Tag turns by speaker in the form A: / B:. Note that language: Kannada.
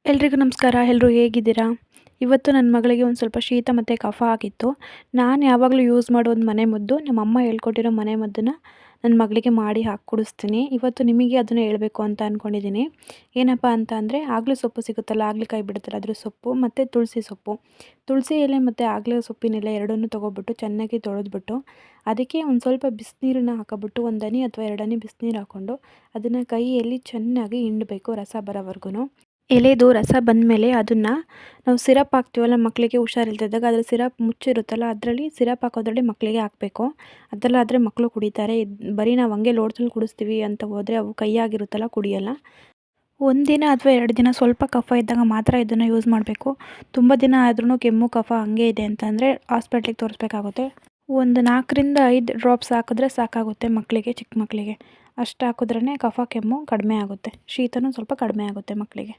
A: ಎಲ್ರಿಗೂ ನಮಸ್ಕಾರ. ಎಲ್ಲರೂ ಹೇಗಿದ್ದೀರಾ? ಇವತ್ತು ನನ್ನ ಮಗಳಿಗೆ ಒಂದು ಸ್ವಲ್ಪ ಶೀತ ಮತ್ತು ಕಫ ಆಗಿತ್ತು. ನಾನು ಯಾವಾಗಲೂ ಯೂಸ್ ಮಾಡೋ ಒಂದು ಮನೆಮದ್ದು, ನಮ್ಮಮ್ಮ ಹೇಳ್ಕೊಟ್ಟಿರೋ ಮನೆಮದ್ದನ್ನ ನನ್ನ ಮಗಳಿಗೆ ಮಾಡಿ ಹಾಕಿ ಕುಡಿಸ್ತೀನಿ. ಇವತ್ತು ನಿಮಗೆ ಅದನ್ನು ಹೇಳಬೇಕು ಅಂತ ಅಂದ್ಕೊಂಡಿದ್ದೀನಿ. ಏನಪ್ಪ ಅಂತ ಅಂದರೆ, ಆಗ್ಲು ಸೊಪ್ಪು ಸಿಗುತ್ತಲ್ಲ, ಆಗ್ಲಿಕಾಯಿ ಬಿಡುತ್ತಲ್ಲ ಅದ್ರ ಸೊಪ್ಪು ಮತ್ತು ತುಳಸಿ ಸೊಪ್ಪು. ತುಳಸಿ ಎಲೆ ಮತ್ತು ಆಗ್ಲ ಸೊಪ್ಪಿನ ಎಲೆ ಎರಡನ್ನೂ ತೊಗೊಬಿಟ್ಟು ಚೆನ್ನಾಗಿ ತೊಳೆದ್ಬಿಟ್ಟು, ಅದಕ್ಕೆ ಒಂದು ಸ್ವಲ್ಪ ಬಿಸಿನೀರನ್ನ ಹಾಕೊಬಿಟ್ಟು, ಒಂದು ಹನಿ ಅಥವಾ 2 ಹನಿ ಬಿಸಿನೀರು ಹಾಕ್ಕೊಂಡು ಅದನ್ನು ಕೈಯಲ್ಲಿ ಚೆನ್ನಾಗಿ ಹಿಂಡಬೇಕು ರಸ ಬರೋವರೆಗೂ. ಎಲೆದು ರಸ ಬಂದಮೇಲೆ ಅದನ್ನು ನಾವು ಸಿರಪ್ ಹಾಕ್ತೀವಲ್ಲ, ಮಕ್ಕಳಿಗೆ ಹುಷಾರಿಲ್ದಿದ್ದಾಗ ಅದ್ರ ಸಿರಪ್ ಮುಚ್ಚಿರುತ್ತಲ್ಲ, ಅದರಲ್ಲಿ ಸಿರಪ್ ಹಾಕೋದ್ರಲ್ಲಿ ಮಕ್ಕಳಿಗೆ ಹಾಕಬೇಕು. ಅದರಲ್ಲಾದರೆ ಮಕ್ಕಳು ಕುಡಿತಾರೆ. ಬರೀ ನಾವು ಹಂಗೆ ಲೋಟದಲ್ಲಿ ಕುಡಿಸ್ತೀವಿ ಅಂತ ಹೋದರೆ ಅವು ಕೈಯಾಗಿರುತ್ತಲ್ಲ, ಕುಡಿಯೋಲ್ಲ. 1 ದಿನ ಅಥವಾ 2 ದಿನ ಸ್ವಲ್ಪ ಕಫ ಇದ್ದಾಗ ಮಾತ್ರ ಇದನ್ನು ಯೂಸ್ ಮಾಡಬೇಕು. ತುಂಬ ದಿನ ಆದ್ರೂ ಕೆಮ್ಮು ಕಫ ಹಂಗೆ ಇದೆ ಅಂತಂದರೆ ಹಾಸ್ಪಿಟ್ಲಿಗೆ ತೋರಿಸ್ಬೇಕಾಗುತ್ತೆ. ಒಂದು 4ರಿಂದ 5 ಡ್ರಾಪ್ಸ್ ಹಾಕಿದ್ರೆ ಸಾಕಾಗುತ್ತೆ ಮಕ್ಕಳಿಗೆ, ಚಿಕ್ಕ ಮಕ್ಕಳಿಗೆ. ಅಷ್ಟು ಹಾಕಿದ್ರೇ ಕಫ ಕೆಮ್ಮು ಕಡಿಮೆ ಆಗುತ್ತೆ, ಶೀತನೂ ಸ್ವಲ್ಪ ಕಡಿಮೆ ಆಗುತ್ತೆ ಮಕ್ಕಳಿಗೆ.